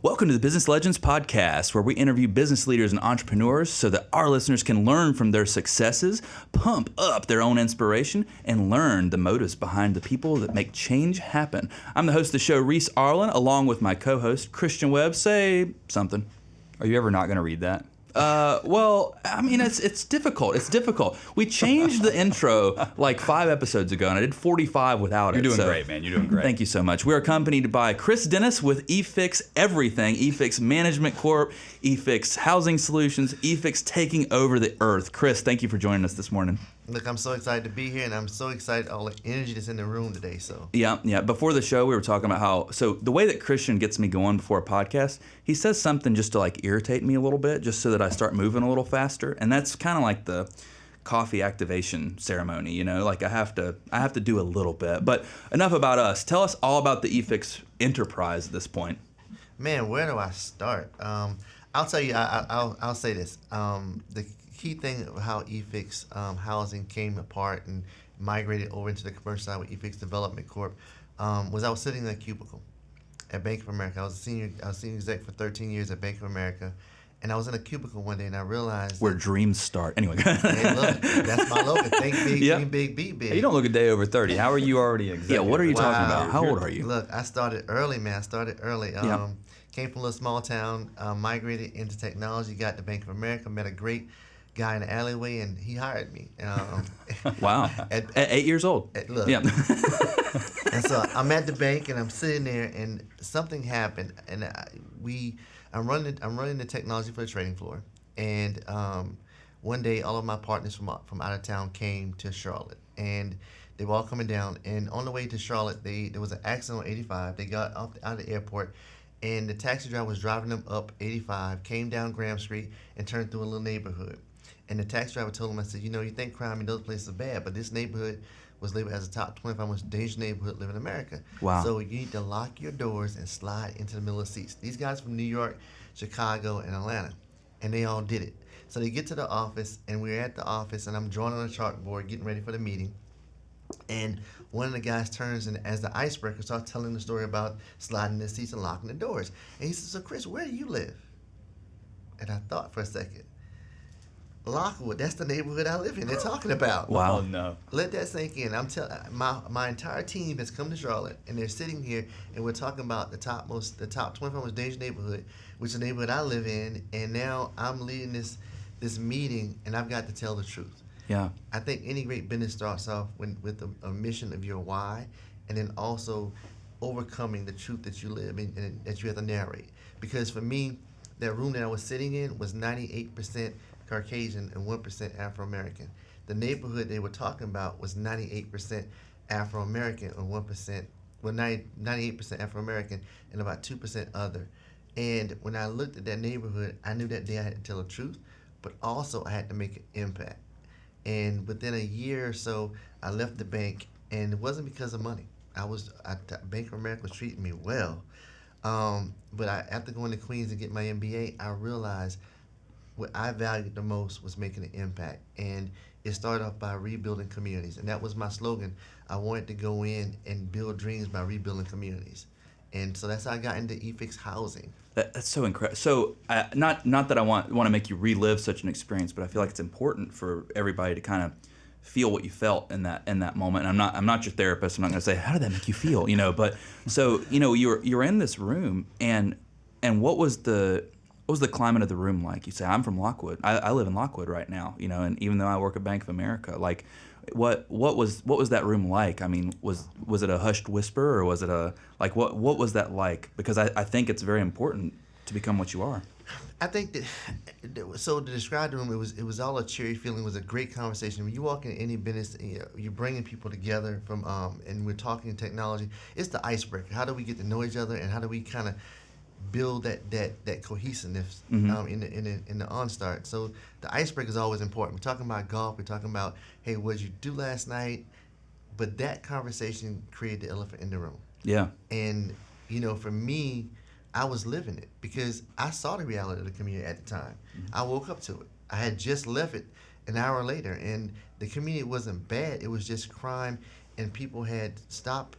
Welcome to the Business Legends Podcast, where we interview business leaders and entrepreneurs so that our listeners can learn from their successes, pump up their own inspiration, and learn the motives behind the people that make change happen. I'm the host of the show, Reese Arlen, along with my co-host, Christian Webb. Say something. Are you ever not going to read that? Well, I mean, it's difficult. It's difficult. We changed the intro like 5 episodes ago, and I did 45 without You're it. doing great, man. You're doing great. Thank you so much. We're accompanied by Chris Dennis with eFix Everything, eFix Management Corp, eFix Housing Solutions, eFix taking over the earth. Chris, thank you for joining us this morning. Look, I'm so excited to be here, and I'm so excited all the energy that's in the room today. So Yeah. Before the show, we were talking about so the way that Christian gets me going before a podcast, he says something just to like irritate me a little bit, just so that I start moving a little faster, and that's kind of like the coffee activation ceremony, you know. Like I have to do a little bit. But enough about us. Tell us all about the eFix enterprise at this point. man, where do I start? I'll tell you. I'll say this. The key thing of how eFix housing came apart and migrated over into the commercial side with eFix Development Corp was I was sitting in a cubicle at Bank of America. I was a senior exec for 13 years at Bank of America, and I was in a cubicle one day and I realized Where dreams start. Anyway. Hey, look, that's my logo. Think big, Yep. dream big, be big. Hey, you don't look a day over 30. How are you already executive? Yeah, what are you talking Wow. about? How old are you? Look, I started early, man. I started early. Yeah. Came from a little small town, migrated into technology, got to Bank of America, met a great guy in the alleyway, and he hired me. Wow. At 8 years old. Look. Yeah. And so I'm at the bank, and I'm sitting there, and something happened, and I'm running the technology for the trading floor, and one day all of my partners from out of town came to Charlotte, and they were all coming down, and on the way to Charlotte, there was an accident on 85. They got out of the airport, and the taxi driver was driving them up 85, came down Graham Street, and turned through a little neighborhood. And the taxi driver told him, I said, you think crime in those places are bad, but this neighborhood was labeled as a top 25 most dangerous neighborhood living in America. Wow. So you need to lock your doors and slide into the middle of the seats. These guys from New York, Chicago, and Atlanta, and they all did it. So they get to the office, and we're at the office, and I'm drawing on a chalkboard, getting ready for the meeting. And one of the guys turns and as the icebreaker starts telling the story about sliding the seats and locking the doors. And he says, so Chris, where do you live? And I thought for a second. Lockwood, that's the neighborhood I live in. They're talking about. Wow. Oh, no. Let that sink in. I'm telling my entire team has come to Charlotte, and they're sitting here, and we're talking about the top 25 most dangerous neighborhood, which is the neighborhood I live in. And now I'm leading this meeting, and I've got to tell the truth. Yeah. I think any great business starts off with a mission of your why, and then also overcoming the truth that you live in and that you have to narrate. Because for me, that room that I was sitting in was 98% Caucasian and 1% Afro-American. The neighborhood they were talking about was 98% Afro-American and 98% Afro-American and about 2% other. And when I looked at that neighborhood, I knew that day I had to tell the truth, but also I had to make an impact. And within a year or so, I left the bank, and it wasn't because of money. Bank of America was treating me well. But after going to Queens and get my MBA, I realized what I valued the most was making an impact. And it started off by rebuilding communities. And that was my slogan. I wanted to go in and build dreams by rebuilding communities. And so that's how I got into eFix housing. That's so incredible. So, not that I want to make you relive such an experience, but I feel like it's important for everybody to kind of feel what you felt in that moment. And I'm not your therapist. I'm not going to say how did that make you feel, But so you're in this room, and what was the climate of the room like? You say I'm from Lockwood. I live in Lockwood right now, and even though I work at Bank of America, like. What was that room like? I mean, was it a hushed whisper, or was it what was that like? Because I think it's very important to become what you are. I think that so to describe the room, it was all a cheery feeling. It was a great conversation. When you walk in any business, you're bringing people together from and we're talking technology. It's the icebreaker. How do we get to know each other, and how do we kind of build that cohesiveness in the onstart. So the icebreaker is always important. We're talking about golf. We're talking about, hey, what did you do last night? But that conversation created the elephant in the room. Yeah. And for me, I was living it because I saw the reality of the community at the time. Mm-hmm. I woke up to it. I had just left it an hour later, and the community wasn't bad. It was just crime, and people had stopped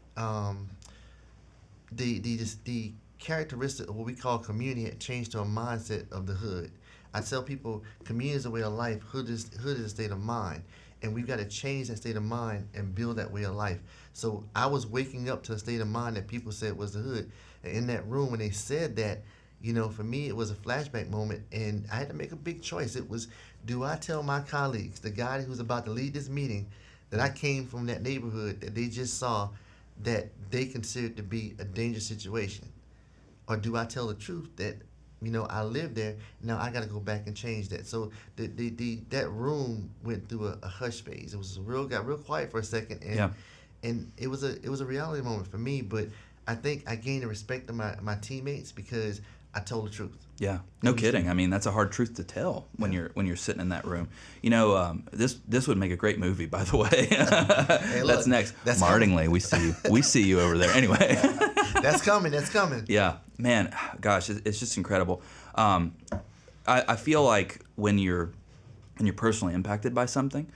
the characteristic of what we call community had changed to a mindset of the hood. I tell people community is a way of life, hood is a state of mind. And we've got to change that state of mind and build that way of life. So I was waking up to a state of mind that people said was the hood. And in that room, when they said that, for me, it was a flashback moment, and I had to make a big choice. It was, do I tell my colleagues, the guy who's about to lead this meeting, that I came from that neighborhood that they just saw that they considered to be a dangerous situation? Or do I tell the truth that, I lived there, now I got to go back and change that? So that room went through a hush phase. It was got real quiet for a second, and it was a reality moment for me. But I think I gained the respect of my teammates because I told the truth. Yeah, no kidding. I mean, that's a hard truth to tell when you're sitting in that room. This would make a great movie, by the way. Hey, look, that's next. That's Martingly, we see you over there. Anyway, that's coming. Yeah, man, gosh, it's just incredible. I feel like when you're personally impacted by something,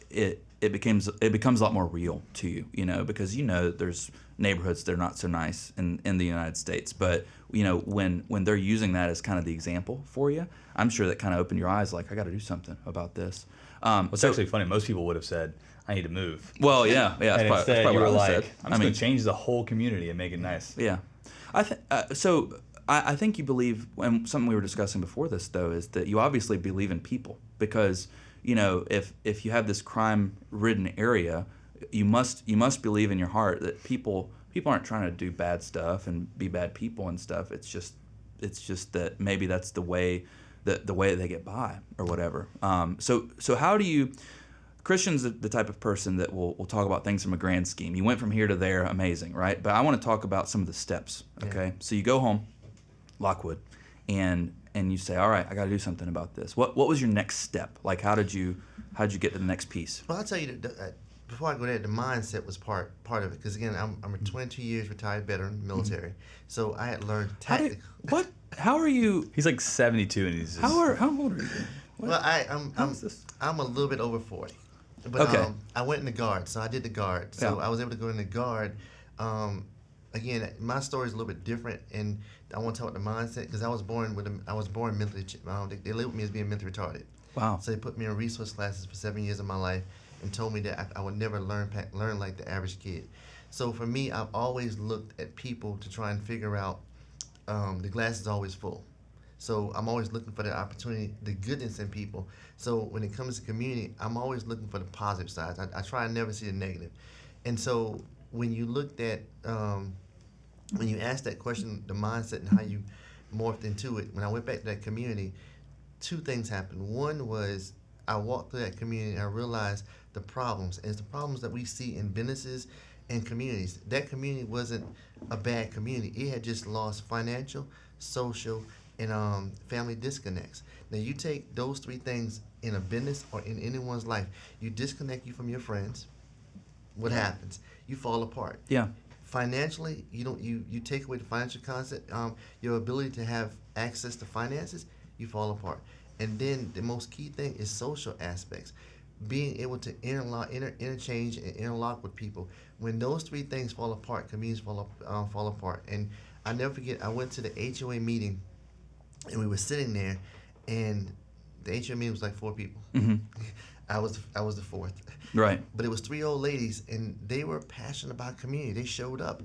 it becomes a lot more real to you, because there's neighborhoods that are not so nice in the United States, but when they're using that as kind of the example for you, I'm sure that kind of opened your eyes, like, I got to do something about this. It's actually funny. Most people would have said, I need to move. Well, yeah, and instead you were like, I'm just going to change the whole community and make it nice. Yeah, I think you believe, and something we were discussing before this though, is that you obviously believe in people, because if you have this crime-ridden area, you must believe in your heart that people aren't trying to do bad stuff and be bad people and stuff. It's just that maybe that's the way that they get by or whatever. So how do you? Christian's the type of person that will talk about things from a grand scheme. You went from here to there, amazing, right? But I want to talk about some of the steps. Okay, so you go home, Lockwood, and you say, all right, I got to do something about this. What was your next step? Like, how did you get to the next piece? Well, I'll tell you, before I go there, the mindset was part of it. Because again, I'm a 22 years retired veteran, military. Mm-hmm. So I had learned tactical. What? How are you? He's like 72, and he's just... How old are you? What? Well, I'm a little bit over 40. But okay. I went in the Guard, so I did the Guard. So I was able to go in the Guard. Again, my story is a little bit different, and I want to talk about the mindset because I was born mentally. They labeled me as being mentally retarded. Wow. So they put me in resource classes for 7 years of my life and told me that I would never learn like the average kid. So for me, I've always looked at people to try and figure out the glass is always full. So I'm always looking for the opportunity, the goodness in people. So when it comes to community, I'm always looking for the positive side. I try and never see the negative. And so when you looked at, when you asked that question, the mindset and how you morphed into it, when I went back to that community, two things happened. One was I walked through that community and I realized the problems. And it's the problems that we see in businesses and communities. That community wasn't a bad community. It had just lost financial, social, and family disconnects. Now you take those three things in a business or in anyone's life, you disconnect you from your friends. What happens? You fall apart. Yeah. Financially, you take away the financial concept, your ability to have access to finances, you fall apart. And then the most key thing is social aspects, being able to interchange and interlock with people. When those three things fall apart, communities fall apart. And I never forget, I went to the HOA meeting, and we were sitting there, and the HOA meeting was like 4 people. Mm-hmm. I was the fourth. Right. But it was 3 old ladies, and they were passionate about community. They showed up,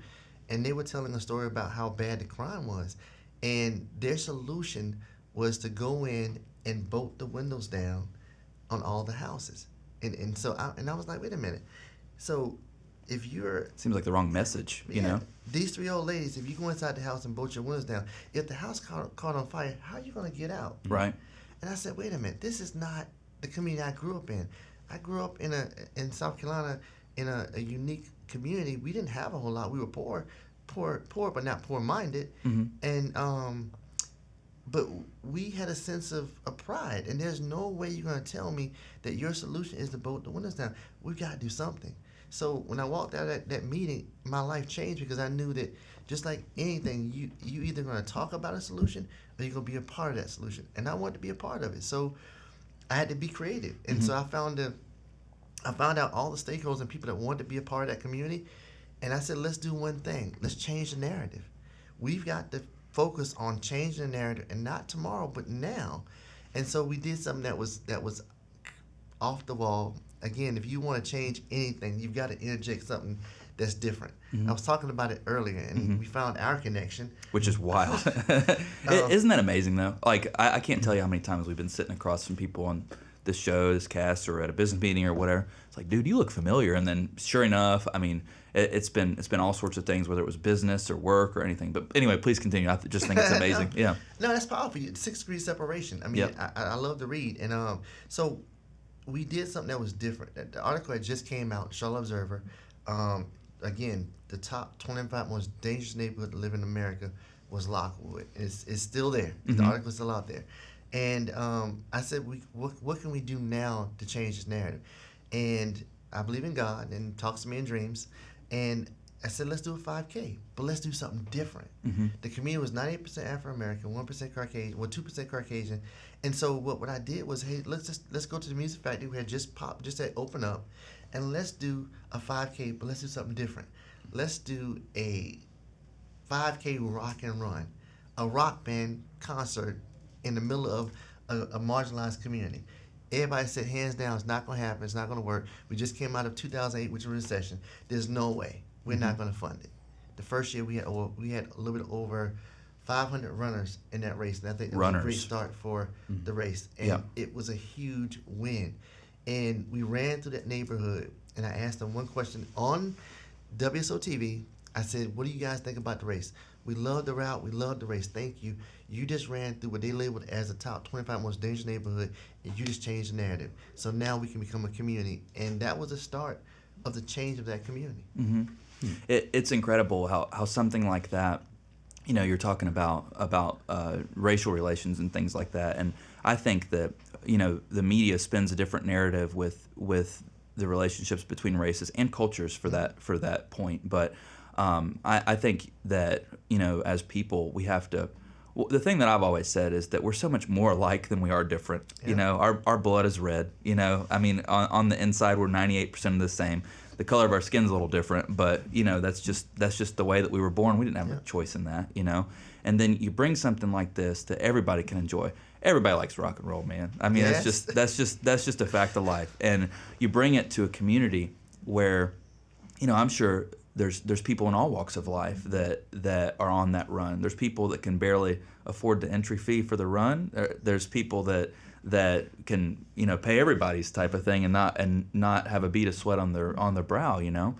and they were telling a story about how bad the crime was. And their solution was to go in and bolt the windows down on all the houses. And so I was like, wait a minute. So if you're... Seems like the wrong message, you know? These 3 old ladies, if you go inside the house and bolt your windows down, if the house caught on fire, how are you going to get out? Right. And I said, wait a minute, this is not the community I grew up in. I grew up in South Carolina in a unique community. We didn't have a whole lot. We were poor, but not poor-minded. Mm-hmm. And but we had a sense of pride. And there's no way you're going to tell me that your solution is to bolt the windows down. We've got to do something. So when I walked out of that meeting, my life changed because I knew that just like anything, you either going to talk about a solution or you're going to be a part of that solution. And I wanted to be a part of it. So I had to be creative. And so I found out all the stakeholders and people that wanted to be a part of that community. And I said, let's do one thing. Let's change the narrative. we've got to focus on changing the narrative, and not tomorrow, but now. And so we did something that was off the wall. Again, if you want to change anything, you've got to interject something that's different. I was talking about it earlier, and we found our connection. Which is wild. Isn't that amazing, though? Like, I can't tell you how many times we've been sitting across from people on this show, this cast, or at a business meeting or whatever. It's like, dude, you look familiar. And then, sure enough, I mean, it's been all sorts of things, whether it was business or work or anything. But anyway, please continue. I just think it's amazing. Yeah. No, that's powerful. 6 degrees separation. I mean, yep. I love to read. And so we did something that was different. The article had just came out, Charlotte Observer. Again, the top 25 most dangerous neighborhood to live in America was Lockwood. It's still there. The article is still out there. And I said, what can we do now to change this narrative? And I believe in God, and talks to me in dreams. And I said, let's do a 5K, but let's do something different. The community was 98% Afro-American, 1% Caucasian, 2% Caucasian. And so what I did was, hey, let's go to the music factory. We had just had open up, and let's do a 5K, but let's do something different. Let's do a 5K rock and run, a rock band concert in the middle of a marginalized community. Everybody said, hands down, it's not going to happen. It's not going to work. We just came out of 2008, which was a recession. There's no way. We're not going to fund it. The first year we had a little bit over 500 runners in that race, and I think it was a great start for the race. And it was a huge win. And we ran through that neighborhood, and I asked them one question on WSO TV. I said, what do you guys think about the race? We love the route. We love the race. Thank you. You just ran through what they labeled as the top 25 most dangerous neighborhood, and you just changed the narrative. So now we can become a community. And that was the start of the change of that community. It's incredible how something like that, you know, you're talking about racial relations and things like that. And I think that, you know, the media spins a different narrative with the relationships between races and cultures for that point. But I think that, you know, as people, we have to. Well, the thing that I've always said is that we're so much more alike than we are different. You know, our blood is red. You know, I mean, on the inside, we're 98% the same. The color of our skin's a little different, but you know, that's just the way that we were born. We didn't have a choice in that. You know, and then you bring something like this that everybody can enjoy. Everybody likes rock and roll, man. I mean, that's just a fact of life. And you bring it to a community where, you know, I'm sure there's people in all walks of life that are on that run. There's people that can barely afford the entry fee for the run. There's people that can, you know, pay everybody's type of thing and not have a bead of sweat on their brow, you know.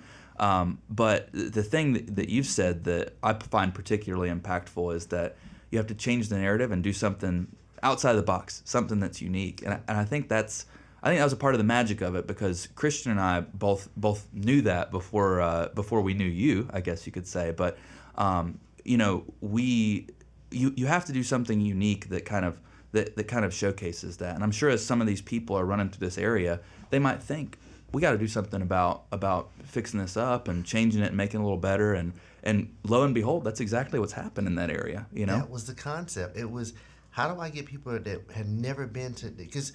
But the thing that you've said that I find particularly impactful is that you have to change the narrative and do something outside the box, something that's unique. And I think that was a part of the magic of it, because Christian and I both knew that before we knew you, I guess you could say. But you know, you have to do something unique that kind of showcases that. And I'm sure as some of these people are running through this area, they might think, we got to do something about fixing this up and changing it and making it a little better. And lo and behold, that's exactly what's happened in that area. You know, that was the concept. It was, how do I get people that had never been to, because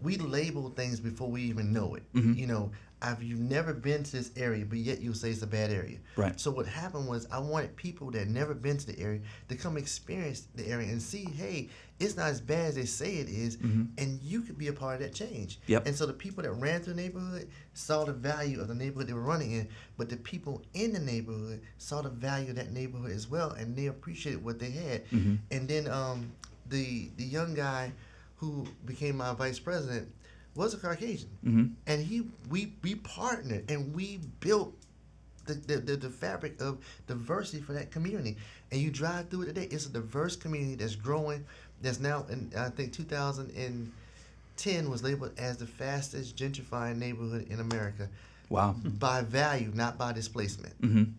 we label things before we even know it. You know, you've never been to this area, but yet you'll say it's a bad area. Right. So what happened was, I wanted people that had never been to the area to come experience the area and see, hey, it's not as bad as they say it is, and you could be a part of that change. Yep. And so the people that ran through the neighborhood saw the value of the neighborhood they were running in, but the people in the neighborhood saw the value of that neighborhood as well, and they appreciated what they had. And then the young guy who became my vice president was a Caucasian, and we partnered and we built the fabric of diversity for that community. And you drive through it today, it's a diverse community that's growing. That's now, in I think 2010 was labeled as the fastest gentrifying neighborhood in America. Wow. By value, not by displacement.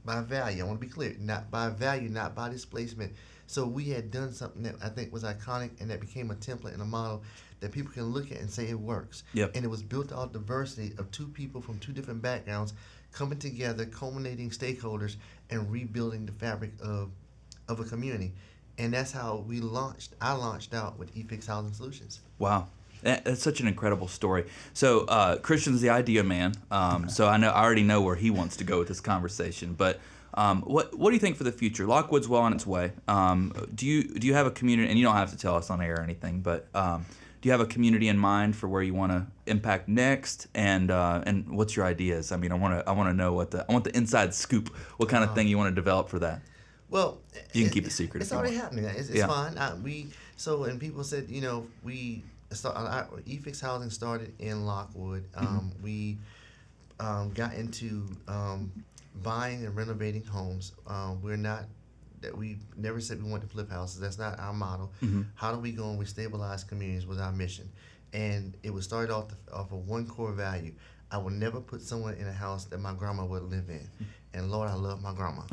By value, I want to be clear, not by value, not by displacement. So we had done something that I think was iconic, and that became a template and a model that people can look at and say it works. Yep. And it was built on diversity of two people from two different backgrounds coming together, culminating stakeholders, and rebuilding the fabric of a community. And that's how I launched out with eFix Housing Solutions. Wow. That's such an incredible story. So Christian's the idea man. So I already know where he wants to go with this conversation. But What do you think for the future? Lockwood's well on its way. Do you have a community? And you don't have to tell us on air or anything, but do you have a community in mind for where you want to impact next? And what's your ideas? I mean, I want to know I want the inside scoop. What kind of thing you want to develop for that? Well, you can keep it secret. It's already happening. It's fine. And people said, E-Fix Housing started in Lockwood. We got into buying and renovating homes. We never said we want to flip houses. That's not our model. How do we go and we stabilize communities was our mission. And it was started off of one core value. I will never put someone in a house that my grandma would live in. And Lord, I love my grandma.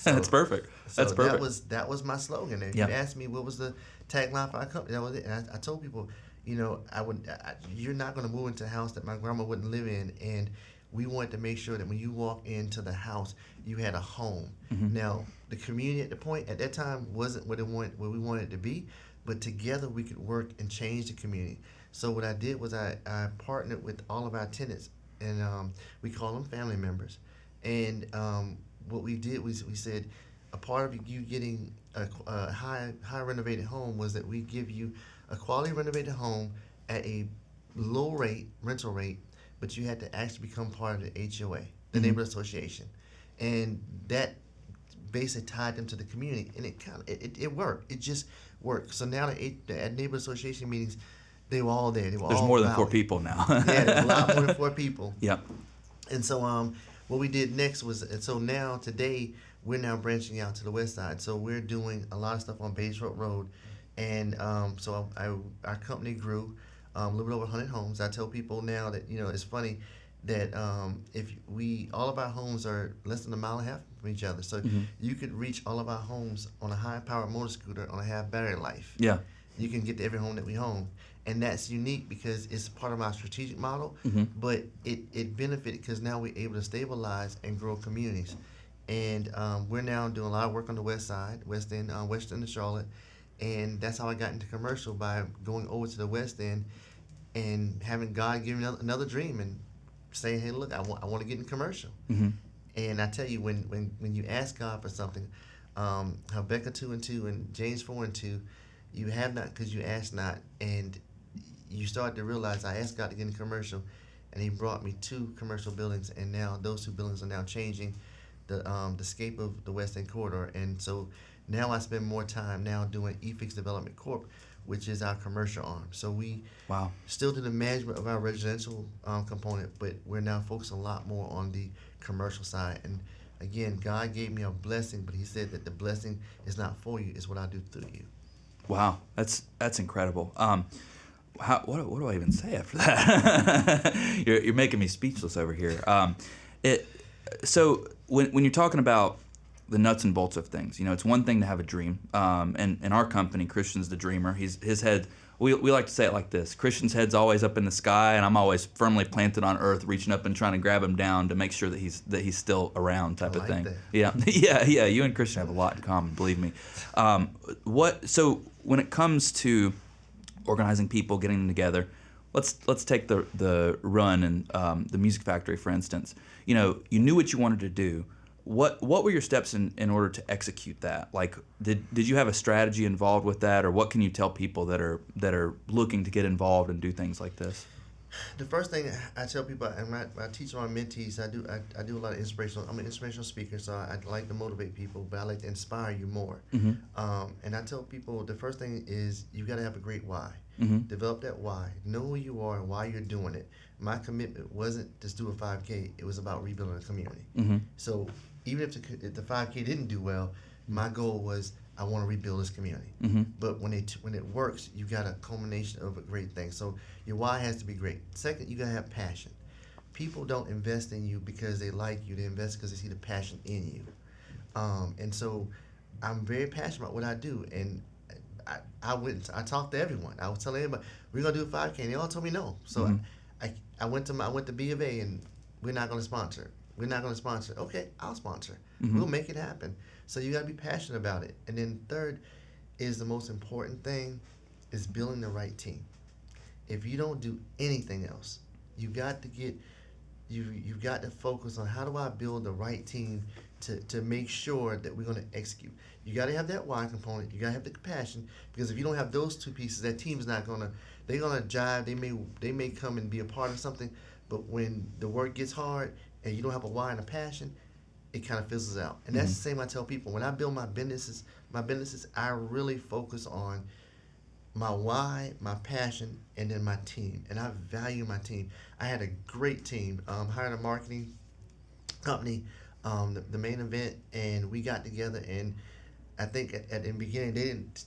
That's perfect. That's perfect. That was my slogan. If you asked me what was the tagline for our company, that was it. And I told people, you're not going to move into a house that my grandma wouldn't live in. And we wanted to make sure that when you walk into the house, you had a home. Now, the community at that time wasn't what we wanted it to be, but together we could work and change the community. So what I did was I partnered with all of our tenants, and we call them family members. And what we did was we said a part of you getting a high renovated home was that we give you a quality renovated home at a low rental rate, but you had to actually become part of the HOA, the neighborhood association, and that basically tied them to the community, and it worked. It just worked. So now at neighborhood association meetings, they were all there. There's more than 4 people now. Yeah, there's a lot more than 4 people. Yep. And so what we did next was, and so now today we're now branching out to the west side. So we're doing a lot of stuff on Bates Road, and so our company grew a little bit over 100 homes. I tell people now that it's funny that all of our homes are less than 1.5 miles from each other. So you could reach all of our homes on a high-powered motor scooter on a half battery life. Yeah. You can get to every home that we own. And that's unique because it's part of our strategic model, but it benefited because now we're able to stabilize and grow communities. And we're now doing a lot of work on the west side, West End of Charlotte, and that's how I got into commercial, by going over to the West End and having God give me another dream and saying, hey, look, I want to get in commercial. And I tell you, when you ask God for something, Habakkuk 2:2 and James 4:2, you have not because you ask not. And you start to realize I asked God to get in commercial, and He brought me 2 commercial buildings, and now those 2 buildings are now changing the scape of the West End corridor. And so now I spend more time now doing E-Fix Development Corp, which is our commercial arm. So we still do the management of our residential component, but we're now focused a lot more on the commercial side. And again, God gave me a blessing, but He said that the blessing is not for you; it's what I do through you. Wow, that's incredible. What do I even say after that? You're making me speechless over here. So when you're talking about the nuts and bolts of things, it's one thing to have a dream. And in our company, Christian's the dreamer. His head. We like to say it like this: Christian's head's always up in the sky, and I'm always firmly planted on earth, reaching up and trying to grab him down to make sure that he's still around, type of thing. That. Yeah. You and Christian have a lot in common, believe me. So when it comes to organizing people, getting them together, let's take the run and the music factory, for instance. You knew what you wanted to do. What were your steps in order to execute that? Like, did you have a strategy involved with that, or what can you tell people that are looking to get involved and do things like this? The first thing I tell people, and I teach my mentees, I do a lot of inspirational. I'm an inspirational speaker, so I like to motivate people, but I like to inspire you more. And I tell people the first thing is you got to have a great why. Develop that why. Know who you are and why you're doing it. My commitment wasn't just do a 5K; it was about rebuilding a community. So even if the 5K didn't do well, my goal was I want to rebuild this community. But when it works, you got a culmination of a great thing. So your why has to be great. Second, you got to have passion. People don't invest in you because they like you. They invest because they see the passion in you. And so I'm very passionate about what I do. And I talked to everyone. I was telling everybody, we're going to do a 5K. And they all told me no. So I went to B of A, and we're not going to sponsor. We're not going to sponsor. Okay, I'll sponsor. We'll make it happen. So you got to be passionate about it. And then third is the most important thing is building the right team. If you don't do anything else, you've got to focus on how do I build the right team to make sure that we're going to execute. You got to have that why component. You got to have the compassion, because if you don't have those two pieces, that team's not going to. They're going to jive. They may come and be a part of something, but when the work gets hard and you don't have a why and a passion, it kind of fizzles out. And that's the same I tell people. When I build my businesses, I really focus on my why, my passion, and then my team. And I value my team. I had a great team. Hired a marketing company, the main event, and we got together. And I think at the beginning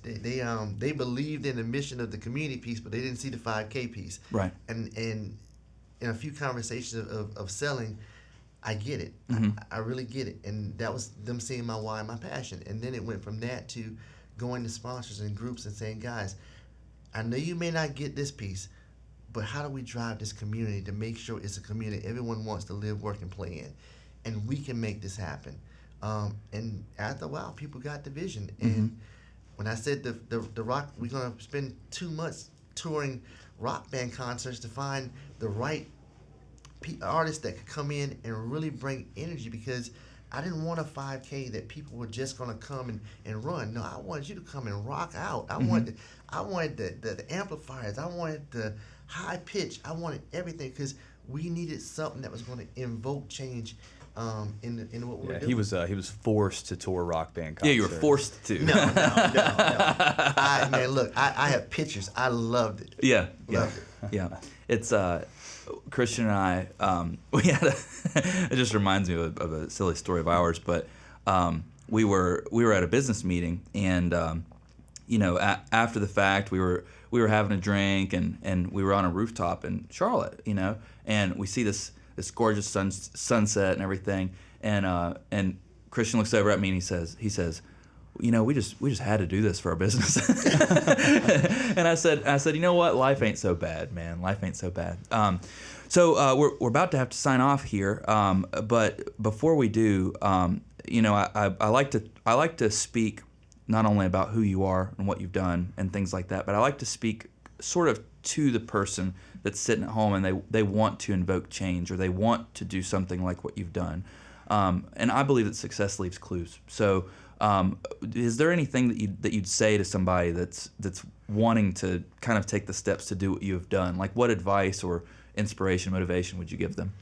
they believed in the mission of the community piece, but they didn't see the 5K piece. Right. And in a few conversations of selling, I get it. I really get it. And that was them seeing my why and my passion. And then it went from that to going to sponsors and groups and saying, guys, I know you may not get this piece, but how do we drive this community to make sure it's a community everyone wants to live, work, and play in? And we can make this happen. And after a while, people got the vision. And when I said the rock, we're going to spend 2 months touring rock band concerts to find the right artists that could come in and really bring energy, because I didn't want a 5K that people were just going to come and run. No, I wanted you to come and rock out. I wanted the amplifiers. I wanted the high pitch. I wanted everything, because we needed something that was going to invoke change in what we were doing. He was forced to tour rock band concerts. Yeah, you were forced to. No. Man, look, I have pictures. I loved it. Yeah. Loved it. Yeah. It's Christian and I, we had it just reminds me of a silly story of ours, but we were at a business meeting, and after the fact we were having a drink, and we were on a rooftop in Charlotte, and we see this gorgeous sunset and everything, and Christian looks over at me and he says, we just had to do this for our business. And I said, you know what? Life ain't so bad, man. Life ain't so bad. So we're about to have to sign off here. But before we do, I like to speak not only about who you are and what you've done and things like that, but I like to speak sort of to the person that's sitting at home and they want to invoke change, or they want to do something like what you've done. And I believe that success leaves clues. So is there anything that you'd say to somebody that's wanting to kind of take the steps to do what you have done? Like, what advice or inspiration, motivation would you give them?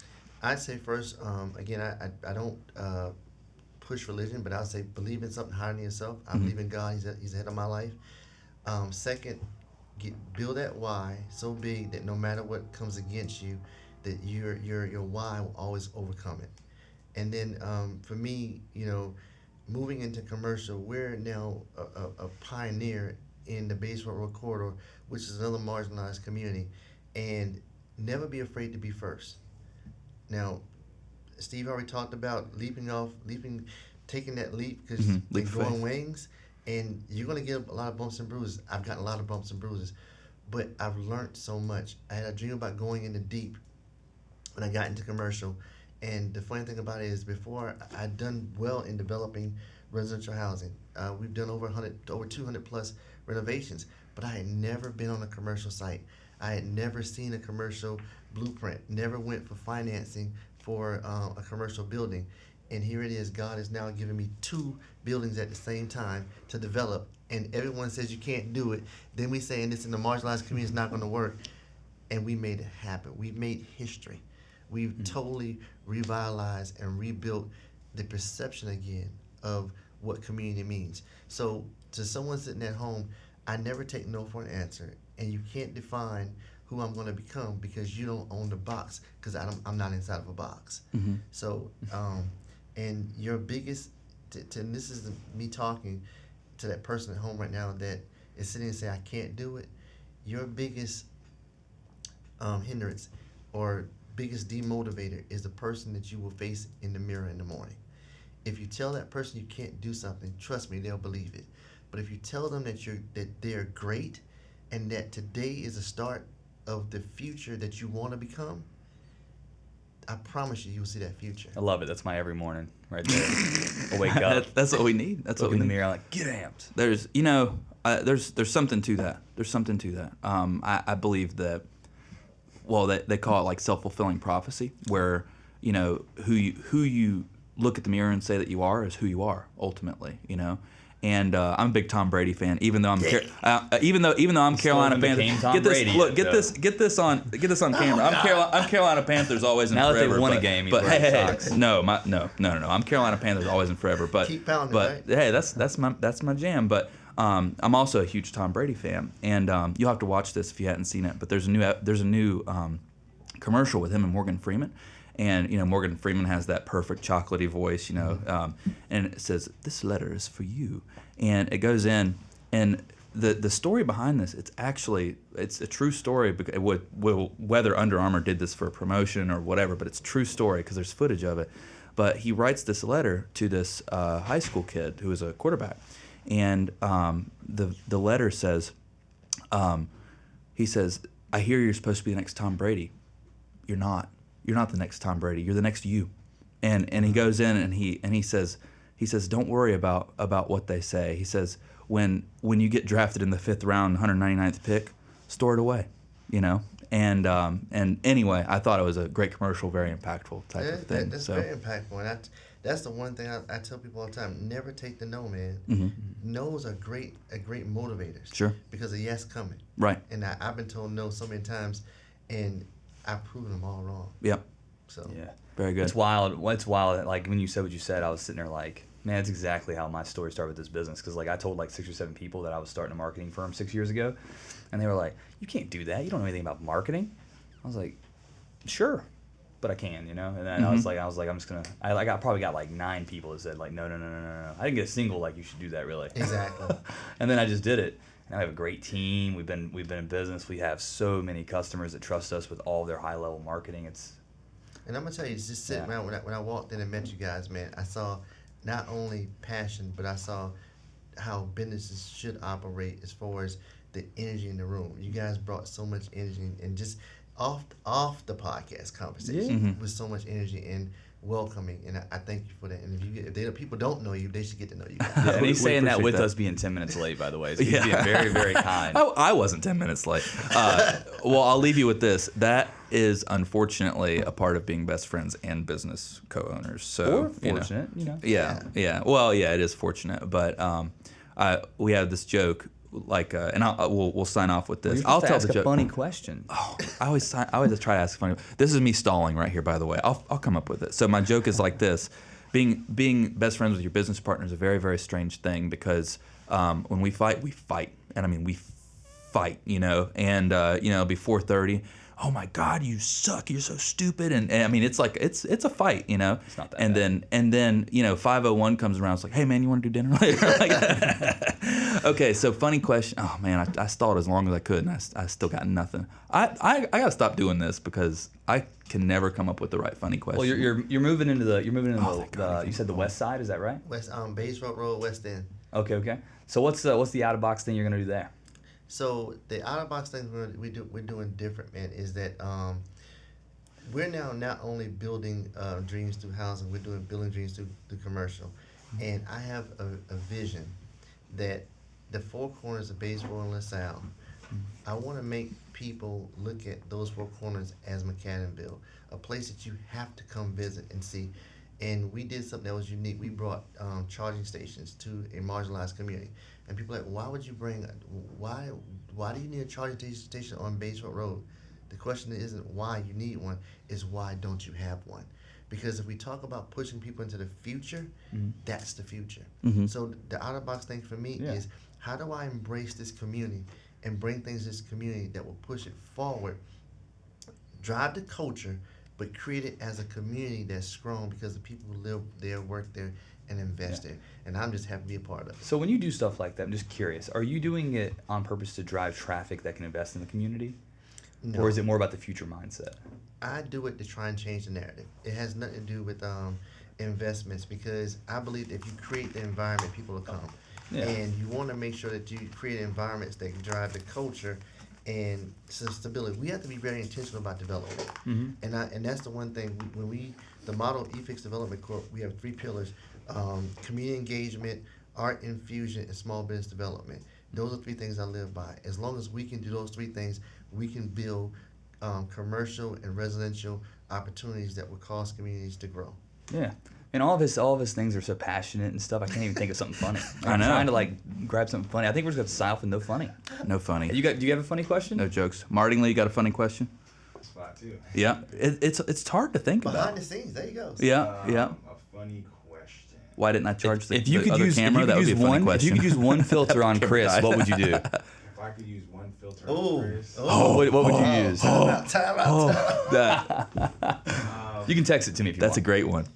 I'd say first, again, I don't push religion, but I'll say believe in something higher than yourself. I believe in God. He's the head of my life. Second, build that why so big that no matter what comes against you, that your why will always overcome it. And then for me, moving into commercial, we're now a pioneer in the Basement Road Corridor, which is another marginalized community, and never be afraid to be first. Now, Steve already talked about taking that leap, because they're growing wings, and you're going to get a lot of bumps and bruises. I've gotten a lot of bumps and bruises, but I've learned so much. I had a dream about going into deep when I got into commercial. And the funny thing about it is, before I'd done well in developing residential housing. We've done over 200 plus renovations, but I had never been on a commercial site. I had never seen a commercial blueprint, never went for financing for a commercial building. And here it is, God is now giving me 2 buildings at the same time to develop, and everyone says you can't do it. Then we saying this in the marginalized community is not going to work, and we made it happen. We've made history. We've totally revitalized and rebuilt the perception again of what community means. So to someone sitting at home, I never take no for an answer, and you can't define who I'm going to become because you don't own the box, because I'm not inside of a box. So, and your biggest, and this is me talking to that person at home right now that is sitting and saying, I can't do it. Your biggest hindrance or biggest demotivator is the person that you will face in the mirror in the morning. If you tell that person you can't do something, trust me, they'll believe it. But if you tell them that they're great and that today is the start of the future that you want to become, I promise you'll see that future. I love it. That's my every morning right there. I'll wake up. That's what we need. That's Look what we in the need. mirror, I'm like, get amped. There's something to that. There's something to that. I believe that. Well, they call it like self-fulfilling prophecy, where who you look at the mirror and say that you are is who you are ultimately, you know. And I'm a big Tom Brady fan, even though I'm Carolina Panthers. Get this on camera. I'm Carolina Panthers always and now forever. Now that they won a game, but hey, no, I'm Carolina Panthers always and forever. But keep pounding, but right? Hey, that's my jam. But I'm also a huge Tom Brady fan, and you'll have to watch this if you hadn't seen it. But there's a new commercial with him and Morgan Freeman. And, you know, Morgan Freeman has that perfect chocolatey voice, you know, and it says, "This letter is for you." And it goes in, and the story behind this, it's a true story. Because whether Under Armour did this for a promotion or whatever, but it's a true story because there's footage of it. But he writes this letter to this high school kid who is a quarterback. And the letter says, he says, "I hear you're supposed to be the next Tom Brady. You're not. You're not the next Tom Brady. You're the next you." And he goes in and he says, "Don't worry about what they say." He says, when you get drafted in the 5th round, 199th pick, store it away, you know. And anyway, I thought it was a great commercial, very impactful type of thing. That's very impactful. And that's the one thing I tell people all the time: never take the no, man. Mm-hmm. No's are great motivators. Sure. Because a yes coming. Right. And I've been told no so many times, and I've proven them all wrong. Yep. So yeah, very good. It's wild. It's wild. Like when you said what you said, I was sitting there like, man, that's exactly how my story started with this business. Because like I told like 6 or 7 people that I was starting a marketing firm 6 years ago, and they were like, "You can't do that. You don't know anything about marketing." I was like, "Sure, but I can," you know. And then I was like, I'm just gonna. I probably got like 9 people that said like, no. I didn't get a single like you should do that really. Exactly. And then I just did it. And I have a great team. We've been in business. We have so many customers that trust us with all their high level marketing. And I'm gonna tell you, just sitting around when I walked in and met you guys, man, I saw not only passion, but I saw how businesses should operate as far as the energy in the room. You guys brought so much energy, and just off the podcast conversation with so much energy and welcoming, and I thank you for that. And if people don't know you, they should get to know you guys. Yeah, and he's saying that with that. us being 10 minutes late, by the way. So he's being very, very kind. I wasn't 10 minutes late. Well, I'll leave you with this. That is unfortunately a part of being best friends and business co-owners. So, or fortunate, you know. Yeah. Well, yeah, it is fortunate, but we have this joke. Like, and we'll sign off with this. Well, I'll tell ask the joke. a funny question. Oh, I always try to ask a funny. This is me stalling right here, by the way. I'll come up with it. So my joke is like this: being best friends with your business partner is a very, very strange thing because when we fight, and I mean we fight, you know, and you know, before 4:30. Oh my God, you suck! You're so stupid, and I mean, it's like it's a fight, you know. It's not that and bad. then you know, 5:01 comes around. It's like, hey man, you want to do dinner later? Like, okay, so funny question. Oh man, I stalled as long as I could, and I still got nothing. I gotta stop doing this because I can never come up with the right funny question. Well, you're moving into the thank God, you said the west side, is that right? West Bays Road, West End. Okay. So what's the out of box thing you're gonna do there? So the out of box thing we're doing different, man, is that we're now not only building dreams through housing, we're building dreams through commercial, and I have a vision that the 4 corners of Bays Road and LaSalle, I want to make people look at those 4 corners as McAdamville, a place that you have to come visit and see. And we did something that was unique. We brought charging stations to a marginalized community. And people are like, why would you why do you need a charging station on Bays Road? The question isn't why you need one, is why don't you have one? Because if we talk about pushing people into the future, that's the future. So the out-of-box thing for me is, how do I embrace this community and bring things to this community that will push it forward, drive the culture, but create it as a community that's strong because the people who live there, work there, and invest there. And I'm just happy to be a part of it. So when you do stuff like that, I'm just curious, are you doing it on purpose to drive traffic that can invest in the community? No. Or is it more about the future mindset? I do it to try and change the narrative. It has nothing to do with investments, because I believe if you create the environment, people will come. Yeah. And you want to make sure that you create environments that can drive the culture and stability. We have to be very intentional about development. And that's the one thing, when the model eFix Development Corp, we have 3 pillars: community engagement, art infusion, and small business development. Those are 3 things I live by. As long as we can do those 3 things, we can build commercial and residential opportunities that will cause communities to grow. Yeah. And all of his things are so passionate and stuff. I can't even think of something funny. I know. I'm trying to like grab something funny. I think we're just gonna sign off with no funny. No funny. Do you have a funny question? No jokes. Martingly, you got a funny question? Spot too. Yeah. It's hard to think Behind about. the scenes, there you go. Yeah. Yeah. A funny question. Why didn't I charge the, If you the could other use camera? That would be a funny If question. you could use one filter on Chris, what would you do? If I could use one filter Oh, on Chris, What would you use? Time out. That- You can text it to me if you that's a want. great one.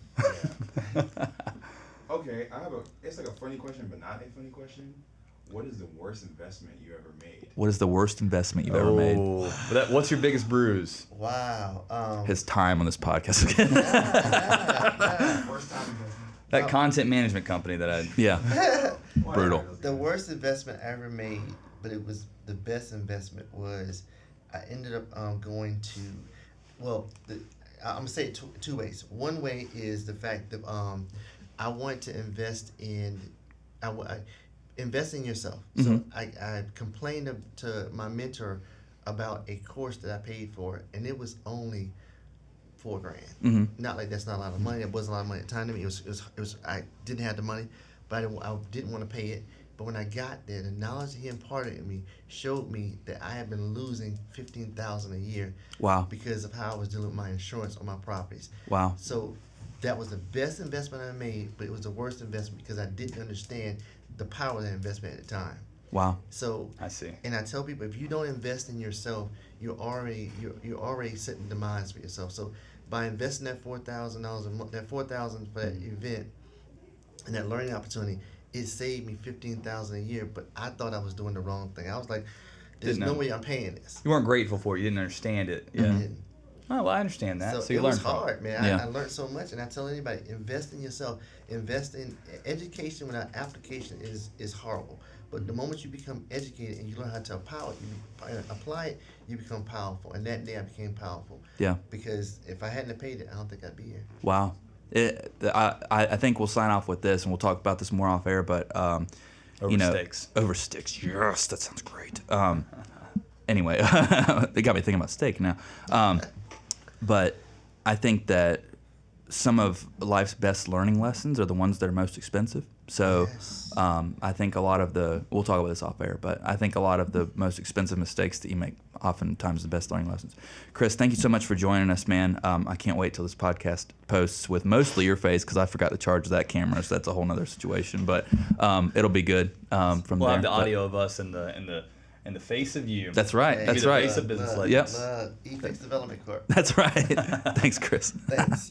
okay, it's like a funny question, but not a funny question. What is the worst investment you ever made? What is the worst investment you've ever made? What's your biggest bruise? Wow. His time on this podcast. Worst time investment. That content management company that I. Yeah. Brutal. The worst investment I ever made, but it was the best investment, was I ended up going to, well, I'm going to say it two ways. One way is the fact that I wanted to invest in, invest in yourself. So I complained to my mentor about a course that I paid for, and it was only $4,000. Not like that's not a lot of money. It wasn't a lot of money at the time to me. It was I didn't have the money, but I didn't want to pay it. But when I got there, the knowledge he imparted in me showed me that I had been losing $15,000 a year. Wow. Because of how I was dealing with my insurance on my properties. Wow. So that was the best investment I made, but it was the worst investment because I didn't understand the power of that investment at the time. Wow. So I see. And I tell people, if you don't invest in yourself, you're already setting demise for yourself. So by investing that $4,000 a month, that $4,000 for that event, and that learning opportunity, it saved me $15,000 a year. But I thought I was doing the wrong thing. I was like, "There's Didn't no know. way I'm paying this." You weren't grateful for it. You didn't understand it. Yeah. And Oh, well, I understand that. So, you it learned was from it. hard, man. Yeah. I learned so much, and I tell anybody, invest in yourself. Invest in education without application is horrible. But the moment you become educated and you learn how to apply it, you become powerful. And that day I became powerful. Yeah. Because if I hadn't have paid it, I don't think I'd be here. Wow. I think we'll sign off with this, and we'll talk about this more off air. But Over steaks. Over steaks. Yes, that sounds great. Anyway, they got me thinking about steak now. But I think that some of life's best learning lessons are the ones that are most expensive. So Yes. I think a lot of we'll talk about this off air, but I think a lot of the most expensive mistakes that you make, oftentimes the best learning lessons. Chris, thank you so much for joining us, man. I can't wait till this podcast posts with mostly your face, because I forgot to charge that camera, so that's a whole nother situation. But it'll be good from We'll there. have the But audio of us and the face of you. That's right. Hey, That's Be the right. face of business Love, Yep. love. Efix Development Corp. That's right. Thanks, Chris. Thanks.